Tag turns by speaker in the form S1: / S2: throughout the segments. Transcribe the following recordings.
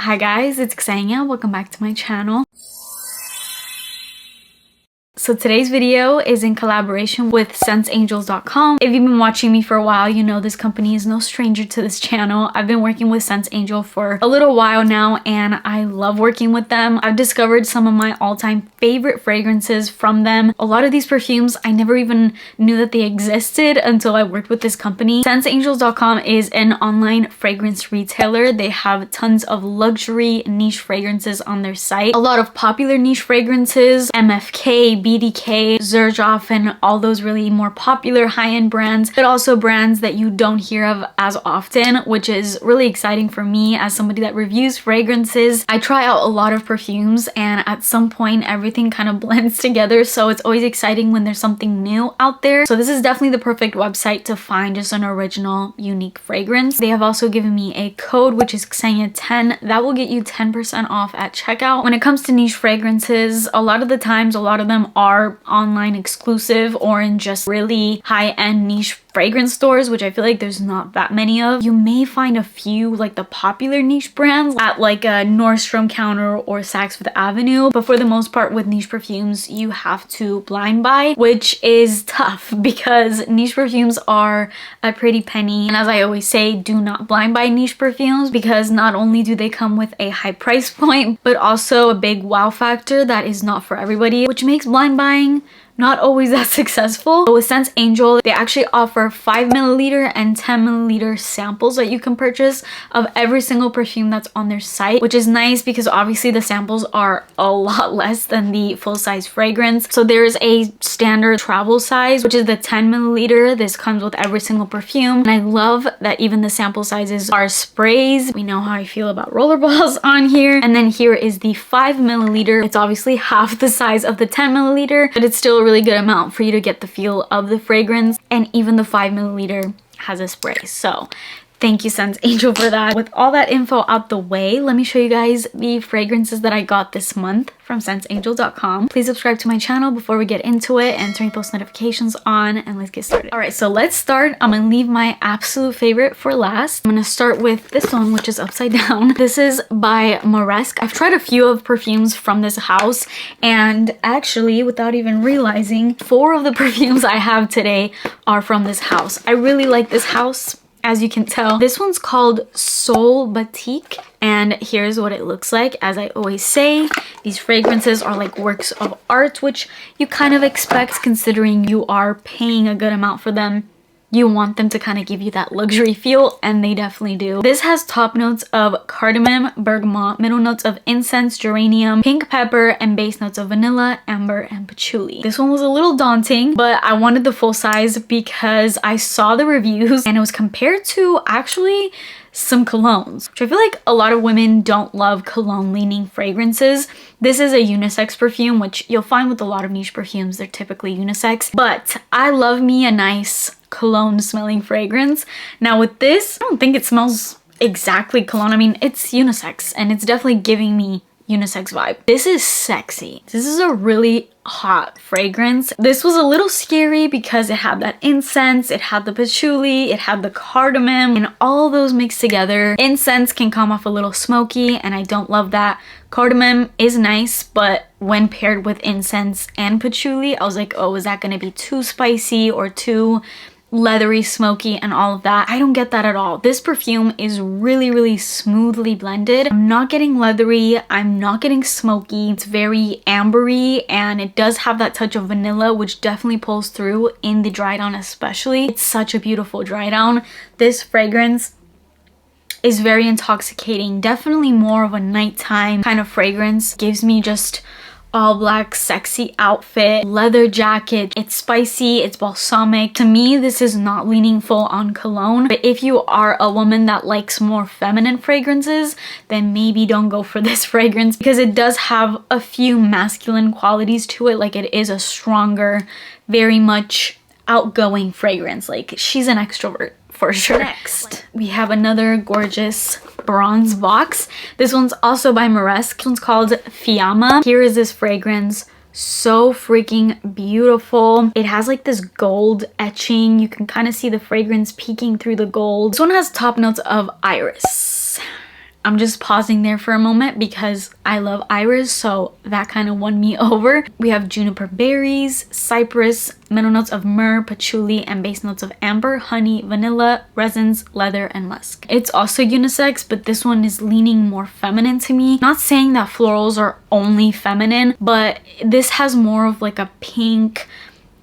S1: Hi guys, it's Xenia. Welcome back to my channel. So today's video is in collaboration with SenseAngels.com. If you've been watching me for a while, you know this company is no stranger to this channel. I've been working with Sense Angel for a little while now and I love working with them. I've discovered some of my all-time favorite fragrances from them. A lot of these perfumes, I never even knew that they existed until I worked with this company. SenseAngels.com is an online fragrance retailer. They have tons of luxury niche fragrances on their site. A lot of popular niche fragrances, MFK, BDK, Xerjoff, and all those really more popular high-end brands, but also brands that you don't hear of as often, which is really exciting for me as somebody that reviews fragrances. I try out a lot of perfumes and at some point everything kind of blends together, so it's always exciting when there's something new out there. So this is definitely the perfect website to find just an original, unique fragrance. They have also given me a code, which is Xenia10. That will get you 10% off at checkout. When it comes to niche fragrances, a lot of the times, a lot of them are online exclusive or in just really high-end niche fragrance stores, which I feel like there's not that many of. You may find a few like the popular niche brands at like a Nordstrom counter or Saks Fifth Avenue, but for the most part with niche perfumes you have to blind buy, which is tough because niche perfumes are a pretty penny. And as I always say, do not blind buy niche perfumes because not only do they come with a high price point, but also a big wow factor that is not for everybody, which makes blind buying not always that successful. But with Sense Angel, they actually offer 5ml and 10ml samples that you can purchase of every single perfume that's on their site, which is nice because obviously the samples are a lot less than the full-size fragrance. So there's a standard travel size, which is the 10ml. This comes with every single perfume. And I love that even the sample sizes are sprays. We know how I feel about rollerballs on here. And then here is the 5ml. It's obviously half the size of the 10ml, but it's still a really good amount for you to get the feel of the fragrance. And even the 5ml has a spray. So thank you, Sense Angel, for that. With all that info out the way, let me show you guys the fragrances that I got this month from SenseAngel.com. Please subscribe to my channel before we get into it and turn post notifications on, and let's get started. All right, so let's start. I'm gonna leave my absolute favorite for last. I'm gonna start with this one, which is upside down. This is by Moresque. I've tried a few of perfumes from this house, and actually, without even realizing, 4 of the perfumes I have today are from this house. I really like this house. As you can tell, this one's called Soul Batik, and here's what it looks like. As I always say, these fragrances are like works of art, which you kind of expect considering you are paying a good amount for them. You want them to kind of give you that luxury feel, and they definitely do. This has top notes of cardamom, bergamot, middle notes of incense, geranium, pink pepper, and base notes of vanilla, amber, and patchouli. This one was a little daunting, but I wanted the full size because I saw the reviews and it was compared to actually some colognes, which I feel like a lot of women don't love cologne leaning fragrances. This is a unisex perfume, which you'll find with a lot of niche perfumes, they're typically unisex, but I love me a nice cologne smelling fragrance. Now with this, I don't think it smells exactly cologne. I mean, it's unisex and it's definitely giving me unisex vibe. This is sexy. This is a really hot fragrance. This was a little scary because it had that incense, it had the patchouli, it had the cardamom, and all those mixed together. Incense can come off a little smoky and I don't love that. Cardamom is nice, but when paired with incense and patchouli, I was like, oh, is that gonna be too spicy or too leathery, smoky, and all of that? I don't get that at all. This perfume is really, really smoothly blended. I'm not getting leathery, I'm not getting smoky. It's very ambery, and it does have that touch of vanilla, which definitely pulls through in the dry down especially. It's such a beautiful dry down. This fragrance is very intoxicating, definitely more of a nighttime kind of fragrance. Gives me just all black sexy outfit, leather jacket. It's spicy, it's balsamic. To me, this is not leaning full on cologne, but if you are a woman that likes more feminine fragrances, then maybe don't go for this fragrance because it does have a few masculine qualities to it. Like, it is a stronger, very much outgoing fragrance. Like, she's an extrovert for sure. Next, we have another gorgeous bronze box. This one's also by Moresque. This one's called Fiamma. Here is this fragrance. So freaking beautiful. It has like this gold etching. You can kind of see the fragrance peeking through the gold. This one has top notes of iris. I'm just pausing there for a moment because I love iris, so that kind of won me over. We have juniper berries, cypress, middle notes of myrrh, patchouli, and base notes of amber, honey, vanilla, resins, leather, and musk. It's also unisex, but this one is leaning more feminine to me. Not saying that florals are only feminine, but this has more of like a pink,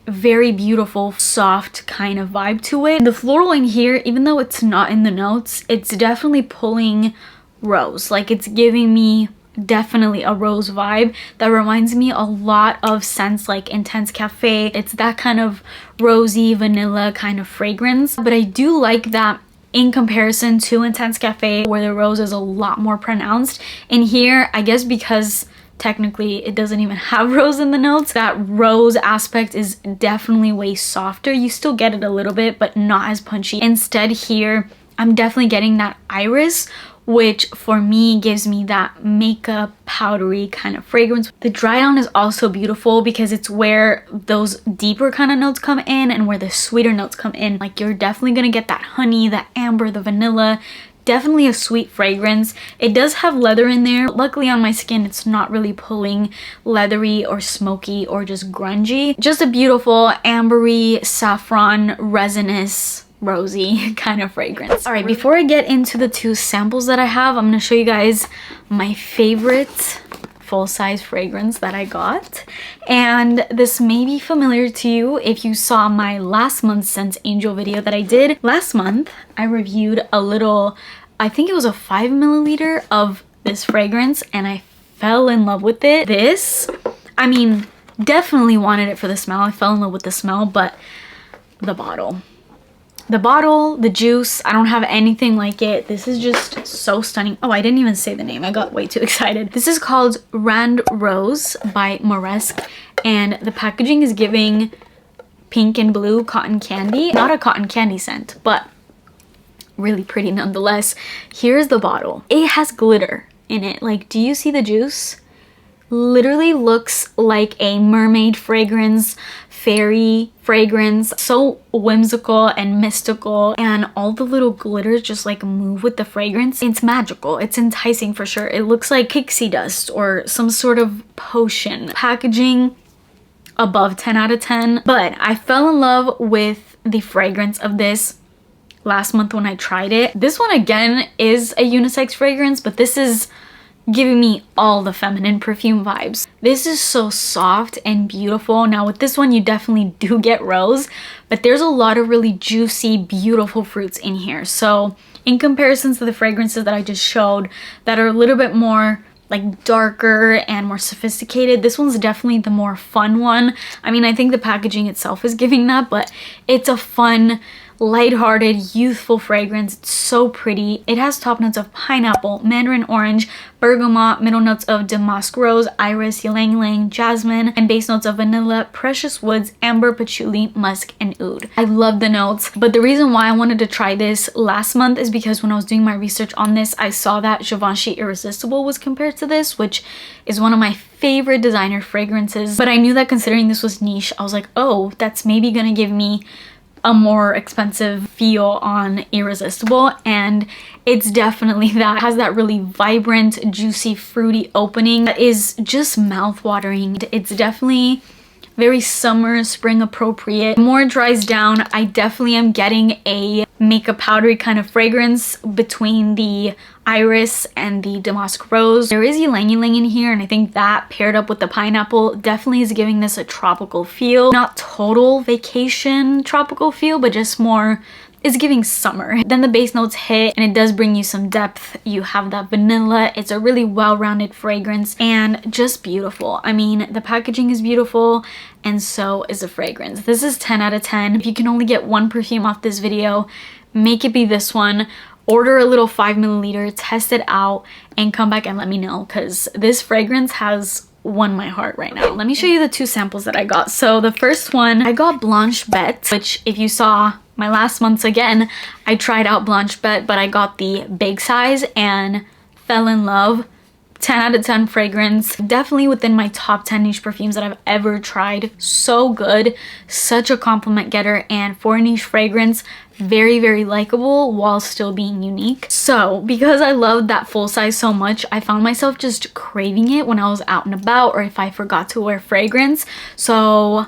S1: very beautiful, soft kind of vibe to it. The floral in here, even though it's not in the notes, it's definitely pulling rose. Like, it's giving me definitely a rose vibe that reminds me a lot of scents like Intense Cafe. It's that kind of rosy vanilla kind of fragrance, but I do like that in comparison to Intense Cafe, where the rose is a lot more pronounced. In here, I guess because technically it doesn't even have rose in the notes, that rose aspect is definitely way softer. You still get it a little bit, but not as punchy. Instead here, I'm definitely getting that iris, which for me gives me that makeup powdery kind of fragrance. The dry down is also beautiful because it's where those deeper kind of notes come in and where the sweeter notes come in. Like, you're definitely gonna get that honey, that amber, the vanilla. Definitely a sweet fragrance. It does have leather in there. Luckily on my skin, it's not really pulling leathery or smoky or just grungy. Just a beautiful ambery, saffron, resinous, rosy kind of fragrance. All right, before I get into the two samples that I have, I'm gonna show you guys my favorite full-size fragrance that I got. And this may be familiar to you if you saw my last month's Scents Angel video that I did. Last month, I reviewed a little, I think it was a 5 milliliter of this fragrance, and I fell in love with it. This, I mean, definitely wanted it for the smell. I fell in love with the smell, but the bottle. The bottle, the juice, I don't have anything like it. This is just so stunning. Oh, I didn't even say the name. I got way too excited. This is called Rand Rose by Moresque, and the packaging is giving pink and blue cotton candy. Not a cotton candy scent, but really pretty nonetheless. Here's the bottle. It has glitter in it. Like, do you see the juice? Literally looks like a mermaid fragrance, fairy fragrance, so whimsical and mystical, and all the little glitters just like move with the fragrance. It's magical. It's enticing for sure. It looks like pixie dust or some sort of potion. Packaging above 10 out of 10, but I fell in love with the fragrance of this last month when I tried it. This one again is a unisex fragrance, but this is giving me all the feminine perfume vibes. This is so soft and beautiful. Now with this one, you definitely do get rose, but there's a lot of really juicy, beautiful fruits in here. So in comparison to the fragrances that I just showed that are a little bit more like darker and more sophisticated, this one's definitely the more fun one. I mean, I think the packaging itself is giving that, but it's a fun, lighthearted, youthful fragrance. It's so pretty. It has top notes of pineapple, mandarin orange, bergamot, middle notes of damask rose, iris, ylang ylang, jasmine, and base notes of vanilla, precious woods, amber, patchouli, musk, and oud. I love the notes, but the reason why I wanted to try this last month is because when I was doing my research on this, I saw that Givenchy Irresistible was compared to this, which is one of my favorite designer fragrances. But I knew that considering this was niche, I was like, oh, that's maybe gonna give me a more expensive feel on Irresistible, and it's definitely that. It has that really vibrant, juicy, fruity opening that is just mouth-watering. It's definitely very summer, spring appropriate. The more it dries down, I definitely am getting a makeup powdery kind of fragrance between the iris and the damask rose. There is ylang ylang in here, and I think that paired up with the pineapple definitely is giving this a tropical feel. Not total vacation tropical feel, but just more, it's giving summer. Then the base notes hit, and it does bring you some depth. You have that vanilla. It's a really well-rounded fragrance and just beautiful. I mean, the packaging is beautiful, and so is the fragrance. This is 10 out of 10. If you can only get one perfume off this video, make it be this one. Order a little 5 milliliter, test it out, and come back and let me know, because this fragrance has won my heart right now. Let me show you the two samples that I got. So the first one, I got Blanche Bette, which if you saw my last month's again, I tried out Blanche Bette, but I got the big size and fell in love. 10 out of 10 fragrance. Definitely within my top 10 niche perfumes that I've ever tried. So good, such a compliment getter, and for a niche fragrance, very, very likable while still being unique. So because I loved that full size so much, I found myself just craving it when I was out and about or if I forgot to wear fragrance. So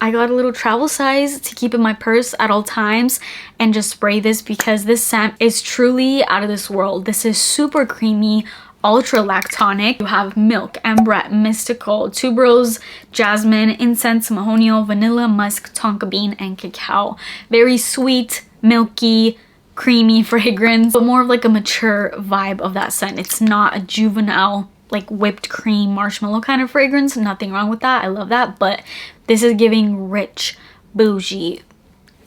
S1: I got a little travel size to keep in my purse at all times and just spray this because this scent is truly out of this world. This is super creamy, ultra lactonic. You have milk, ambrette, mystical, tuberose, jasmine, incense, mahonio, vanilla, musk, tonka bean, and cacao. Very sweet, milky, creamy fragrance, but more of like a mature vibe of that scent. It's not a juvenile, like whipped cream, marshmallow kind of fragrance. Nothing wrong with that. I love that, but this is giving rich, bougie,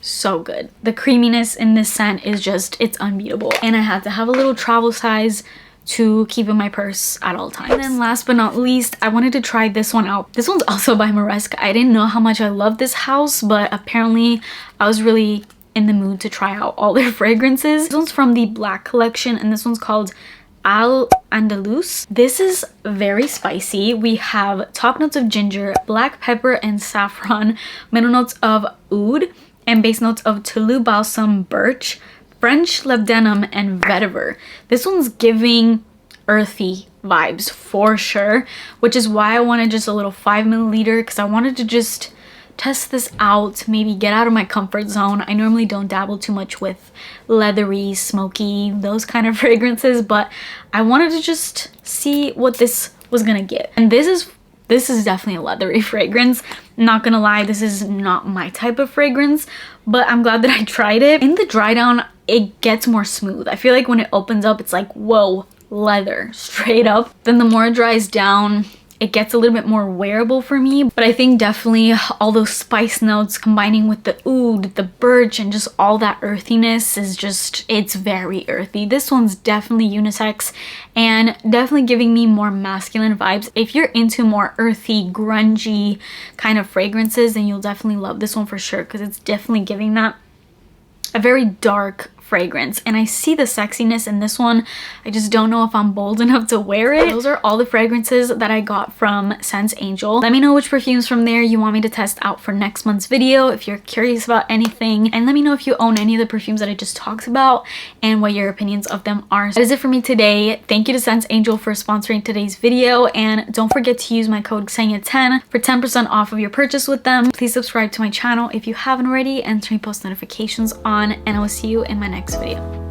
S1: so good. The creaminess in this scent is just, it's unbeatable. And I had to have a little travel size to keep in my purse at all times. And then last but not least, I wanted to try this one out. This one's also by Moresque. I didn't know how much I love this house, but apparently I was really in the mood to try out all their fragrances. This one's from the Black collection, and this one's called Al-Andalus. This is very spicy. We have top notes of ginger, black pepper and saffron, middle notes of oud, and base notes of Toulouse balsam, birch, French labdanum, and vetiver. This one's giving earthy vibes for sure, which is why I wanted just a little 5 milliliter, because I wanted to just test this out, maybe get out of my comfort zone. I normally don't dabble too much with leathery, smoky, those kind of fragrances, but I wanted to just see what this was gonna get. And this is definitely a leathery fragrance. Not gonna lie, this is not my type of fragrance, but I'm glad that I tried it. In the dry down, it gets more smooth. I feel like when it opens up, it's like, whoa, leather, straight up. Then the more it dries down, it gets a little bit more wearable for me. But I think definitely all those spice notes combining with the oud, the birch, and just all that earthiness is just, it's very earthy. This one's definitely unisex and definitely giving me more masculine vibes. If you're into more earthy, grungy kind of fragrances, then you'll definitely love this one for sure, because it's definitely giving that a very dark fragrance. And I see the sexiness in this one. I just don't know if I'm bold enough to wear it. Those are all the fragrances that I got from Sense Angel. Let me know which perfumes from there you want me to test out for next month's video if you're curious about anything, and let me know if you own any of the perfumes that I just talked about and what your opinions of them are. That is it for me today. Thank you to Sense Angel for sponsoring today's video, and don't forget to use my code Xenia10 for 10% off of your purchase with them. Please subscribe to my channel if you haven't already and turn post notifications on, and I will see you in my next video.